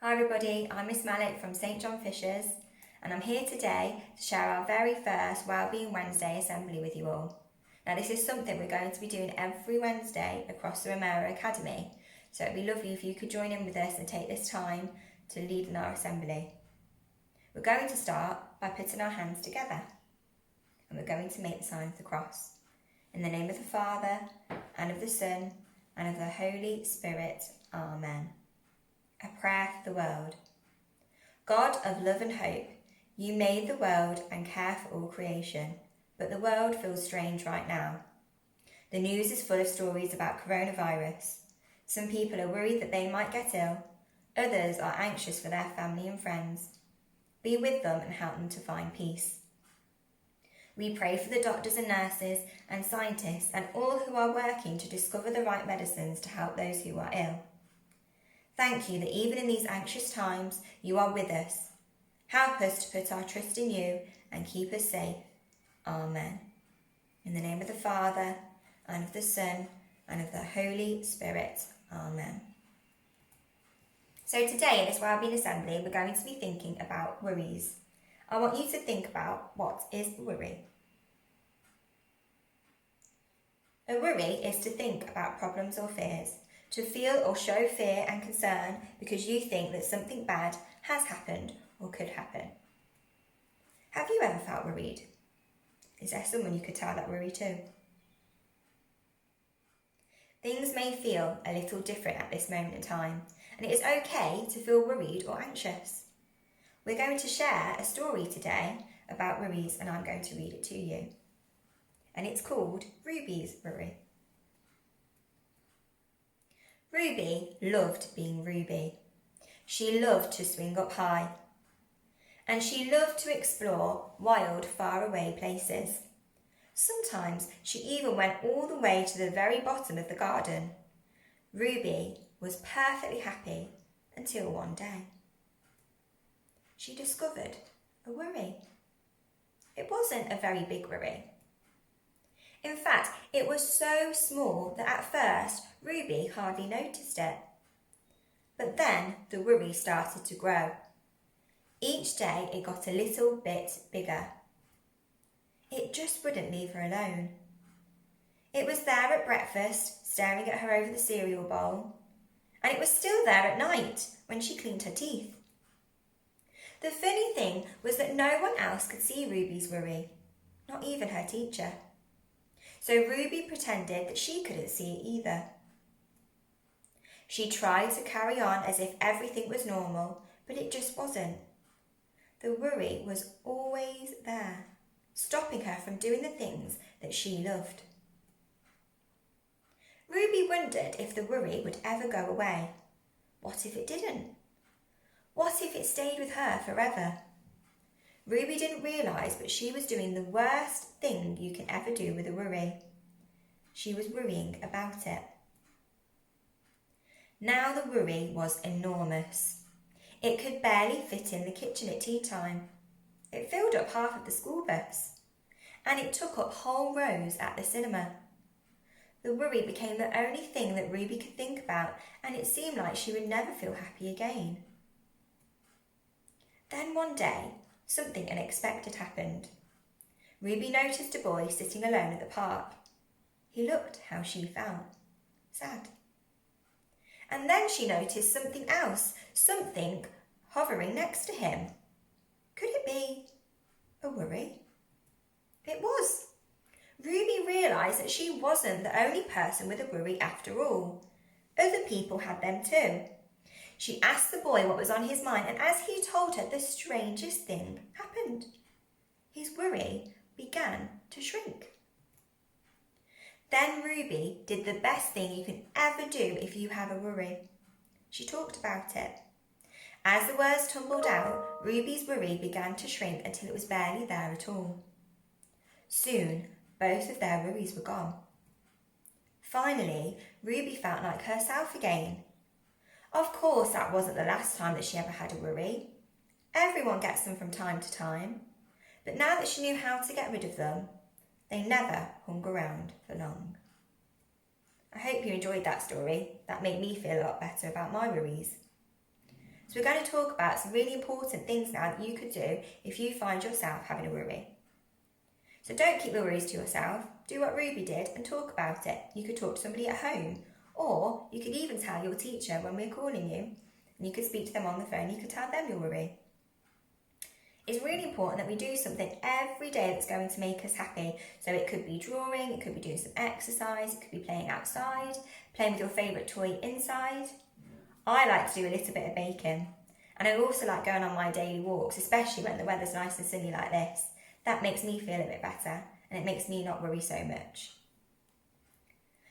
Hi everybody, I'm Miss Malik from St John Fishers and I'm here today to share our very first Wellbeing Wednesday assembly with you all. Now this is something we're going to be doing every Wednesday across the Romero Academy, so it'd be lovely if you could join in with us and take this time to lead in our assembly. We're going to start by putting our hands together and we're going to make the sign of the cross. In the name of the Father, and of the Son, and of the Holy Spirit. Amen. A prayer for the world. God of love and hope, you made the world and care for all creation, but the world feels strange right now. The news is full of stories about coronavirus. Some people are worried that they might get ill. Others are anxious for their family and friends. Be with them and help them to find peace. We pray for the doctors and nurses and scientists and all who are working to discover the right medicines to help those who are ill. Thank you that even in these anxious times, you are with us. Help us to put our trust in you and keep us safe. Amen. In the name of the Father, and of the Son, and of the Holy Spirit. Amen. So today in this Wellbeing Assembly, we're going to be thinking about worries. I want you to think about, what is a worry? A worry is to think about problems or fears, to feel or show fear and concern because you think that something bad has happened or could happen. Have you ever felt worried? Is there someone you could tell that worry to? Things may feel a little different at this moment in time, and it is okay to feel worried or anxious. We're going to share a story today about worries and I'm going to read it to you. And it's called Ruby's Worry. Ruby loved being Ruby. She loved to swing up high. And she loved to explore wild, faraway places. Sometimes she even went all the way to the very bottom of the garden. Ruby was perfectly happy until one day. She discovered a worry. It wasn't a very big worry. In fact, it was so small that at first Ruby hardly noticed it. But then the worry started to grow. Each day it got a little bit bigger. It just wouldn't leave her alone. It was there at breakfast, staring at her over the cereal bowl, and it was still there at night when she cleaned her teeth. The funny thing was that no one else could see Ruby's worry, not even her teacher. So Ruby pretended that she couldn't see it either. She tried to carry on as if everything was normal, but it just wasn't. The worry was always there, stopping her from doing the things that she loved. Ruby wondered if the worry would ever go away. What if it didn't? What if it stayed with her forever? Ruby didn't realise, but she was doing the worst thing you can ever do with a worry. She was worrying about it. Now the worry was enormous. It could barely fit in the kitchen at tea time. It filled up half of the school bus. And it took up whole rows at the cinema. The worry became the only thing that Ruby could think about, and it seemed like she would never feel happy again. Then one day, something unexpected happened. Ruby noticed a boy sitting alone at the park. He looked how she felt, sad. And then she noticed something else, something hovering next to him. Could it be a worry? It was. Ruby realised that she wasn't the only person with a worry after all. Other people had them too. She asked the boy what was on his mind, and as he told her, the strangest thing happened. His worry began to shrink. Then Ruby did the best thing you can ever do if you have a worry. She talked about it. As the words tumbled out, Ruby's worry began to shrink until it was barely there at all. Soon, both of their worries were gone. Finally, Ruby felt like herself again. Of course, that wasn't the last time that she ever had a worry. Everyone gets them from time to time. But now that she knew how to get rid of them, they never hung around for long. I hope you enjoyed that story. That made me feel a lot better about my worries. So we're going to talk about some really important things now that you could do if you find yourself having a worry. So don't keep the worries to yourself. Do what Ruby did and talk about it. You could talk to somebody at home, or you could even tell your teacher when we're calling you, and you could speak to them on the phone. You could tell them your worry. It's really important that we do something every day that's going to make us happy. So it could be drawing, it could be doing some exercise, it could be playing outside, playing with your favourite toy inside. I like to do a little bit of baking, and I also like going on my daily walks, especially when the weather's nice and sunny like this. That makes me feel a bit better, and it makes me not worry so much.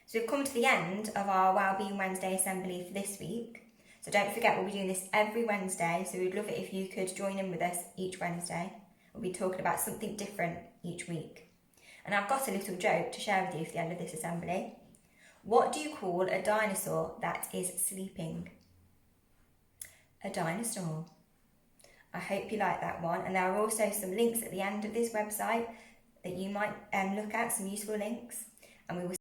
So we've come to the end of our Wellbeing Wednesday assembly for this week. So don't forget, we'll be doing this every Wednesday, so we'd love it if you could join in with us each Wednesday. We'll be talking about something different each week. And I've got a little joke to share with you for the end of this assembly. What do you call a dinosaur that is sleeping? A dinosaur. I hope you like that one, and there are also some links at the end of this website that you might look at, some useful links, and we will